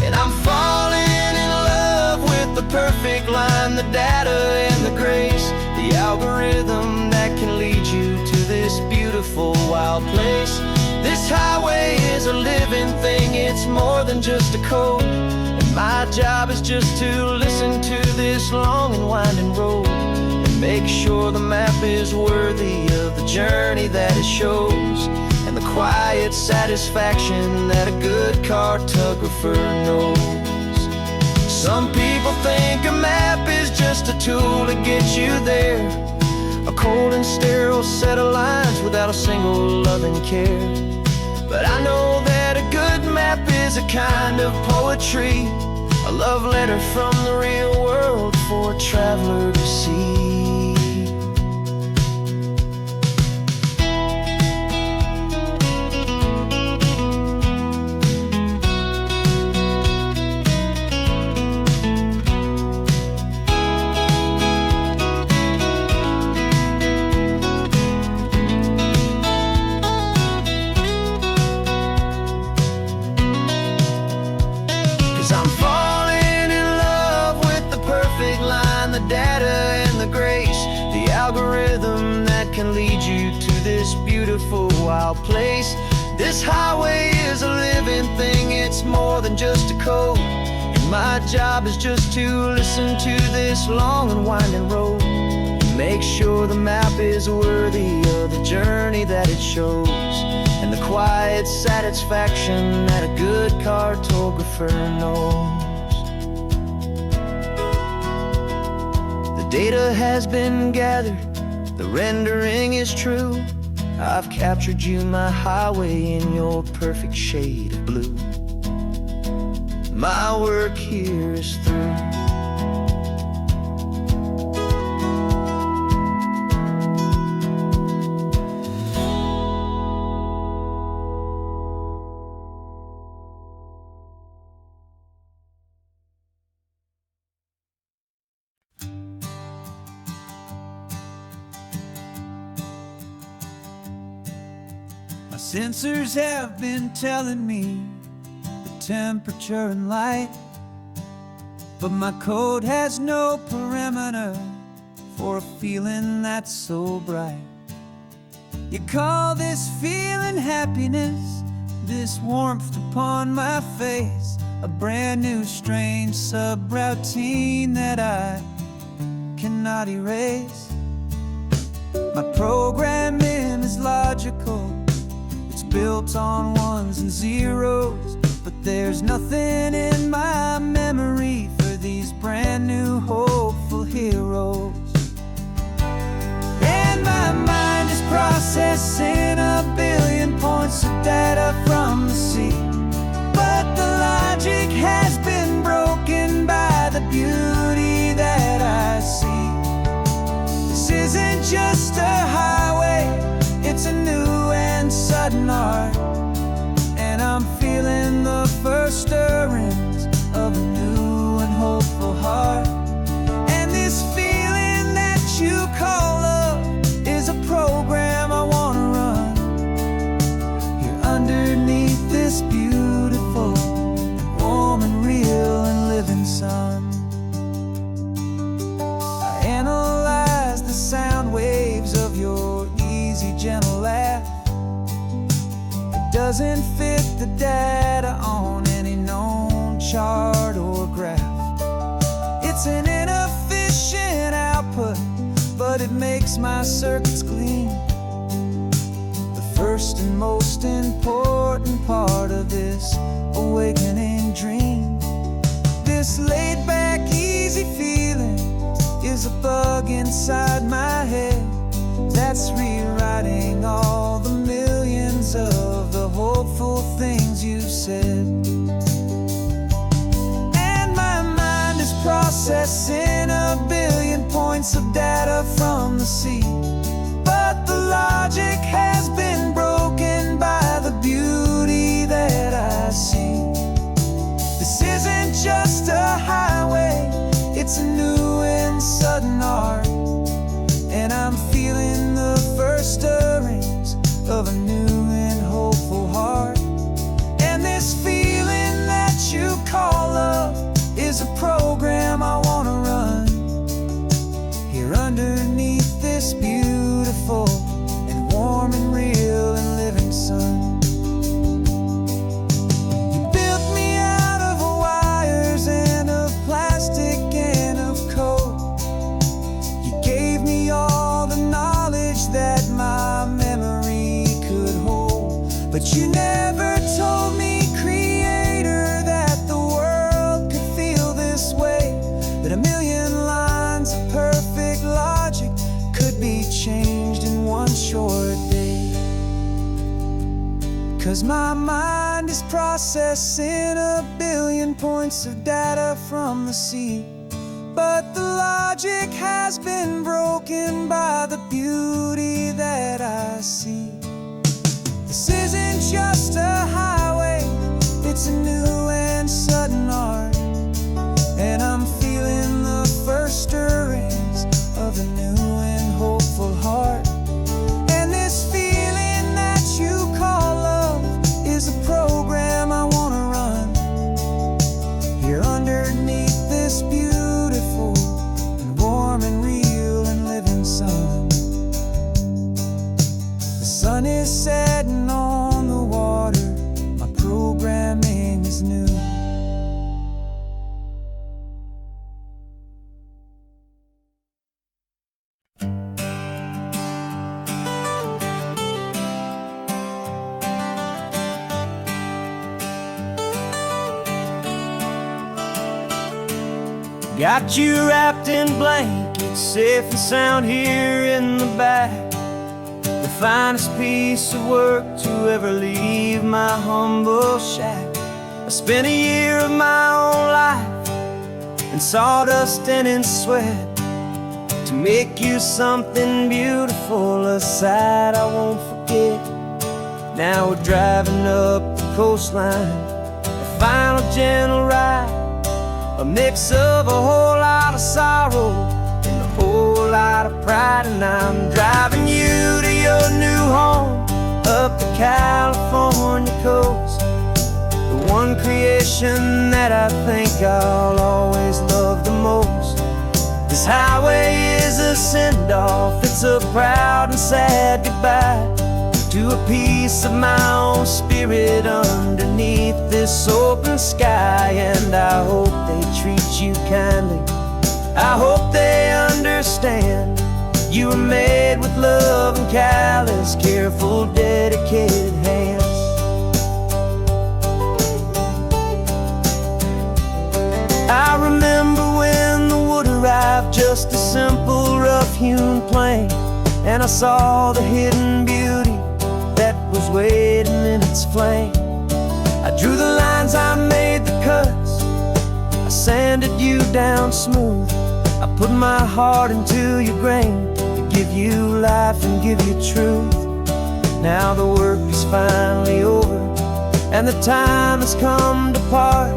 And I'm falling in love with the perfect line, the data and the grace, the algorithm that can lead you to this beautiful wild place. This highway is a living thing, it's more than just a code. My job is just to listen to this long and winding road, and make sure the map is worthy of the journey that it shows, and the quiet satisfaction that a good cartographer knows. Some people think a map is just a tool to get you there, a cold and sterile set of lines without a single loving care. But I know that a good map is a kind of poetry, a love letter from the real world for a traveler to see. 'Cause I'm falling in love with the perfect line, the data and the grace, the algorithm that can lead you to this beautiful wild place. This highway is a living thing, it's more than just a code. And my job is just to listen to this long and winding road, make sure the map is worthy of the journey that it shows, and the quiet satisfaction that a good cartographer knows. The data has been gathered, the rendering is true. I've captured you, my highway, in your perfect shade of blue. My work here is through. My sensors have been telling me the temperature and light, but my code has no parameter for a feeling that's so bright. You call this feeling happiness, this warmth upon my face, a brand new strange subroutine that I cannot erase. My programming is logical, built on ones and zeros, but there's nothing in my memory for these brand new hopeful heroes. And my mind is processing a billion points of data from the sea, but the logic has been broken by the beauty that I see. This isn't just a highway, it's a new and sudden art, and I'm feeling the first stirrings of a new and hopeful heart. And this feeling that you call love is a program I want to run here underneath this beautiful and warm and real and living sun. I analyze the sound waves of your easy, gentle laugh. It doesn't fit the data on any known chart or graph. It's an inefficient output, but it makes my circuits gleam. The first and most important part of this awakening dream. This laid-back, easy feeling is a bug inside my head that's rewriting all the millions of the hopeful things you've said. And my mind is processing a billion points of data from the sea, but the logic has been broken by the beauty that I see. This isn't just a highway, it's a new and sudden art, and I'm feeling the first stirrings of a new and hopeful heart. And this feeling that you call love is a program I want to run here underneath this beautiful and warm and real and living sun. You built me out of wires and of plastic and of code. You gave me all the knowledge that my memory could hold, but you never told me, Creator, that the world could feel this way. 'Cause my mind is processing a billion points of data from the sea. But the logic has been broken by the beauty that I see. This isn't just a highway, it's a new and sudden art. And I'm feeling the first stirrings of a new and hopeful heart. And this feeling that you call love is a program I wanna run here underneath this beautiful and warm and real and living sun. The sun is setting on the water, my programming is new. Got you wrapped in blankets, safe and sound here in the back. The finest piece of work to ever leave my humble shack. I spent a year of my own life in sawdust and in sweat to make you something beautiful, a sight I won't forget. Now we're driving up the coastline, a final gentle ride, a mix of a whole lot of sorrow and a whole lot of pride. And I'm driving you to your new home up the California coast, the one creation that I think I'll always love the most. This highway is a send-off, it's a proud and sad goodbye to a piece of my own spirit underneath this open sky. And I hope they treat you kindly, I hope they understand you were made with love and callous, careful, dedicated hands. I remember when the wood arrived, just a simple rough-hewn plank, and I saw the hidden beauty that was waiting in its flame. I drew the lines, I made the cuts, I sanded you down smooth. I put my heart into your grain to give you life and give you truth. Now the work is finally over and the time has come to part,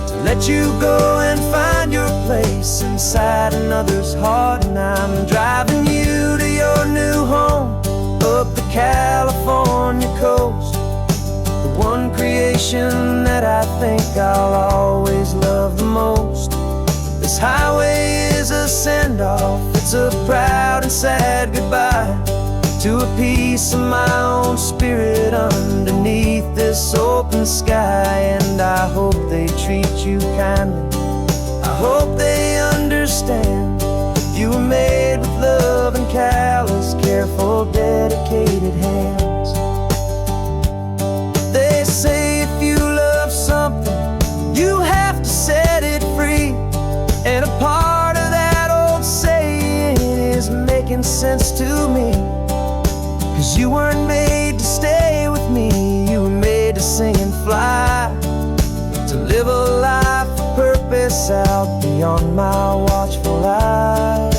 to let you go and find your place inside another's heart. And I'm driving you to your new home up the California coast, the one creation that I think I'll always love the most. This highway is a send-off, it's a proud and sad goodbye to a piece of my own spirit underneath this open sky. And I hope they treat you kindly, I hope they understand you were made with love and callous, careful, dedicated hands. They say if you love something, you have to set it free. And a part of that old saying is making sense to me. 'Cause you weren't made to stay with me, you were made to sing and fly, to live a life of purpose out beyond my watchful eye.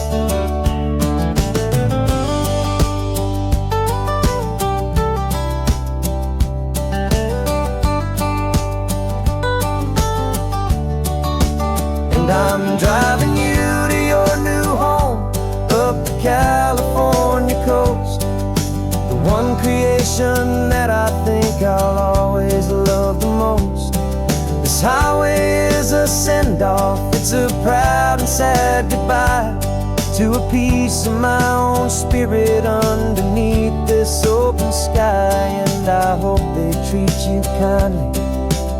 And I'm driving you to your new home up the California coast, the one creation that I think I'll always love the most. This highway is a send-off, it's a proud and sad goodbye to a piece of my own spirit underneath this open sky. And I hope they treat you kindly,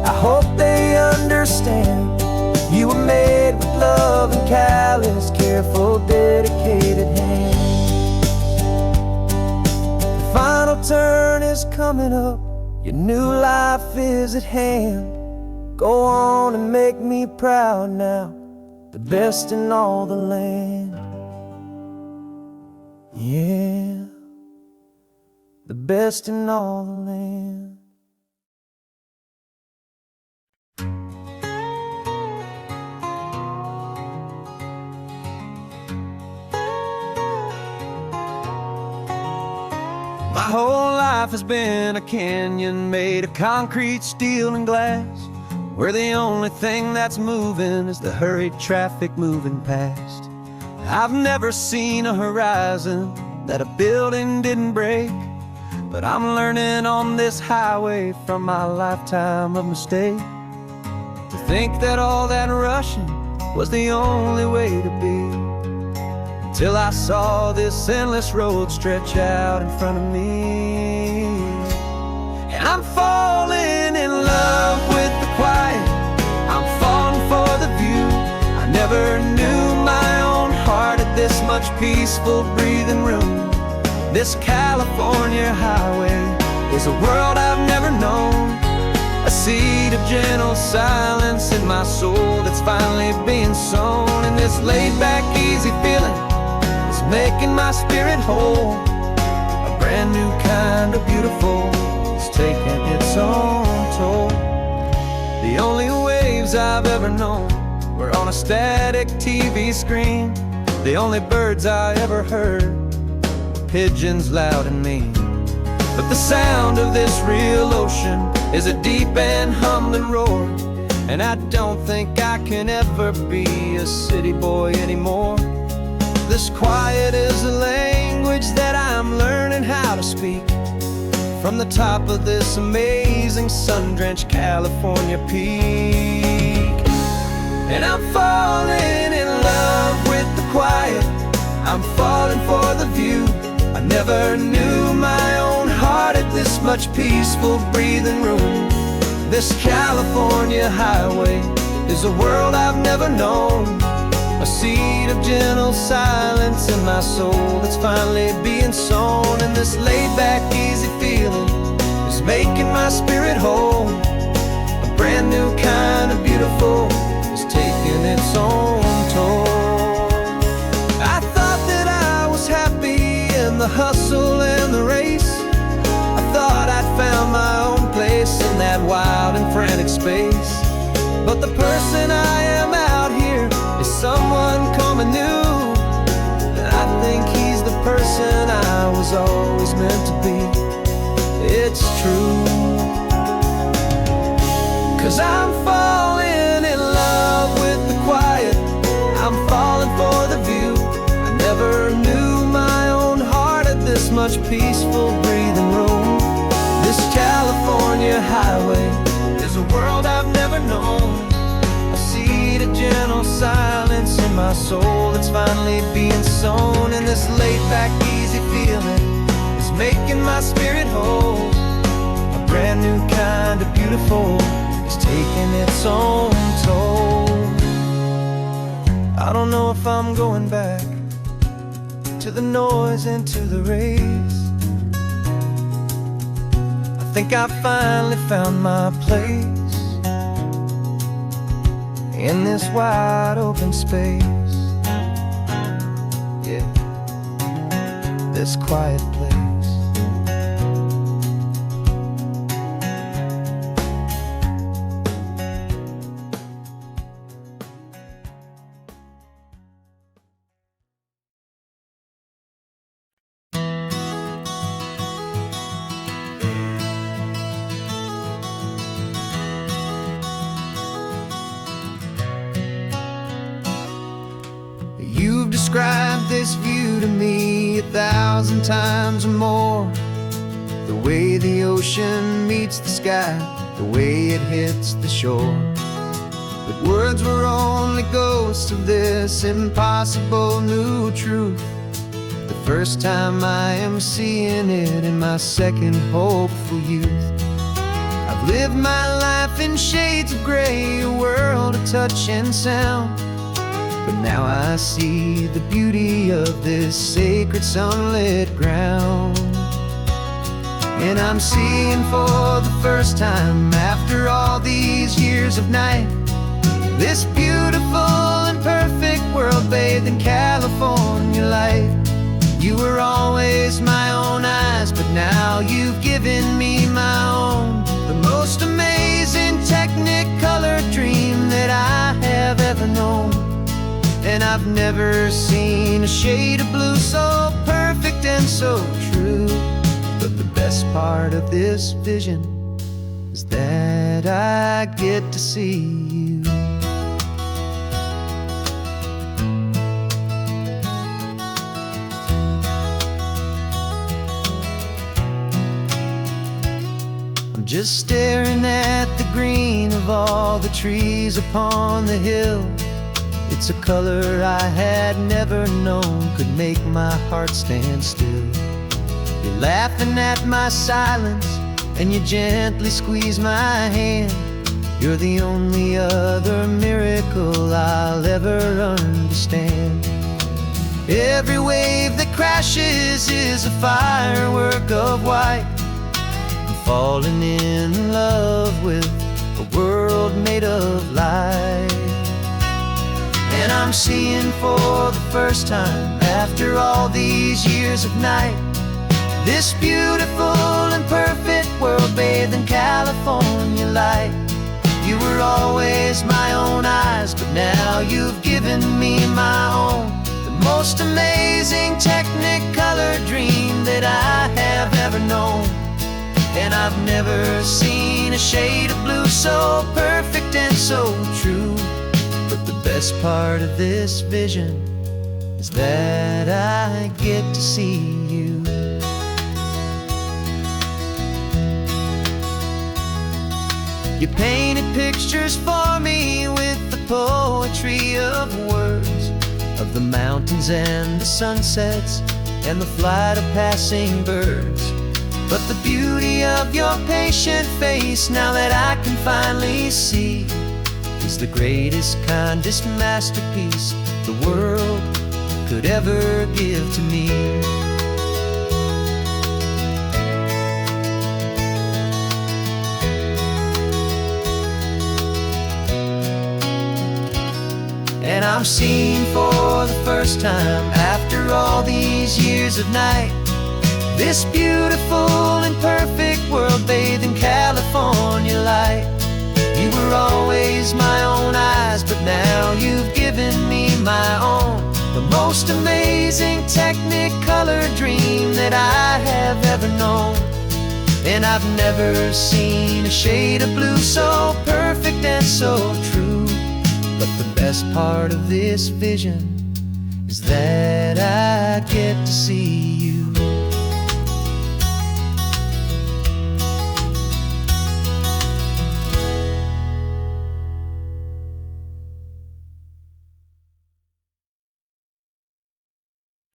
I hope they understand you were made with love and callous, careful, dedicated hands. The final turn is coming up, your new life is at hand. Go on and make me proud now, the best in all the land. Yeah. the best in all the land. My whole life has been a canyon made of concrete, steel, and glass, where the only thing that's moving is the hurried traffic moving past. I've never seen a horizon that a building didn't break, but I'm learning on this highway from my lifetime of mistake to think that all that rushing was the only way to be. Till I saw this endless road stretch out in front of me. And I'm falling in love with the quiet, I'm falling for the view. I never knew my own heart had this much peaceful breathing room. This California highway is a world I've never known, a seed of gentle silence in my soul that's finally being sown. And this laid-back, easy feeling making my spirit whole. A brand new kind of beautiful is taking its own toll. The only waves I've ever known were on a static TV screen. The only birds I ever heard were pigeons loud and mean. But the sound of this real ocean is a deep and humbling roar, and I don't think I can ever be a city boy anymore. This quiet is a language that I'm learning how to speak from the top of this amazing sun-drenched California peak. And I'm falling in love with the quiet, I'm falling for the view. I never knew my own heart had this much peaceful breathing room. This California highway is a world I've never known, a seed of gentle silence in my soul that's finally being sown. And this laid-back, easy feeling is making my spirit whole. A brand new kind of beautiful is taking its own toll. I thought that I was happy in the hustle and the race. I thought I'd found my own place in that wild and frantic space. But the person I am out here is someone coming new, and I think he's the person I was always meant to be. It's true, 'cause I'm falling in love with the quiet, I'm falling for the view. I never knew my own heart had this much peaceful breathing room. This California highway is a world I've never known, a seed of gentle silence in my soul that's finally being sown. And this laid-back, easy feeling is making my spirit whole. A brand new kind of beautiful is taking its own toll. I don't know if I'm going back to the noise and to the race. I think I finally found my place in this wide open space, yeah, this quiet place. You've described this view to me 1,000 times or more. The way the ocean meets the sky, the way it hits the shore. But words were only ghosts of this impossible new truth. The first time I am seeing it in my second hopeful youth. I've lived my life in shades of gray, a world of touch and sound. But now I see the beauty of this sacred sunlit ground. And I'm seeing for the first time after all these years of night, this beautiful and perfect world bathed in California light. You were always my own eyes, but now you've given me my own. The most amazing Technicolor dream that I have ever known. And I've never seen a shade of blue so perfect and so true. But the best part of this vision is that I get to see you. I'm just staring at the green of all the trees upon the hill. It's a color I had never known could make my heart stand still. You're laughing at my silence, and you gently squeeze my hand. You're the only other miracle I'll ever understand. Every wave that crashes is a firework of white. I'm falling in love with a world made of light. And I'm seeing for the first time, after all these years of night, this beautiful and perfect world bathed in California light. You were always my own eyes, but now you've given me my own. The most amazing Technicolor dream that I have ever known. And I've never seen a shade of blue so perfect and so true. But the best part of this vision is that I get to see you. You painted pictures for me with the poetry of words, of the mountains and the sunsets and the flight of passing birds. But the beauty of your patient face, now that I can finally see, is the greatest, kindest masterpiece the world could ever give to me. And I'm seeing for the first time, after all these years of night, this beautiful and perfect world bathed in California light. You were always my own eyes, but now you've given me my own. The most amazing Technicolor dream that I have ever known. And I've never seen a shade of blue so perfect and so true. But the best part of this vision is that I get to see you.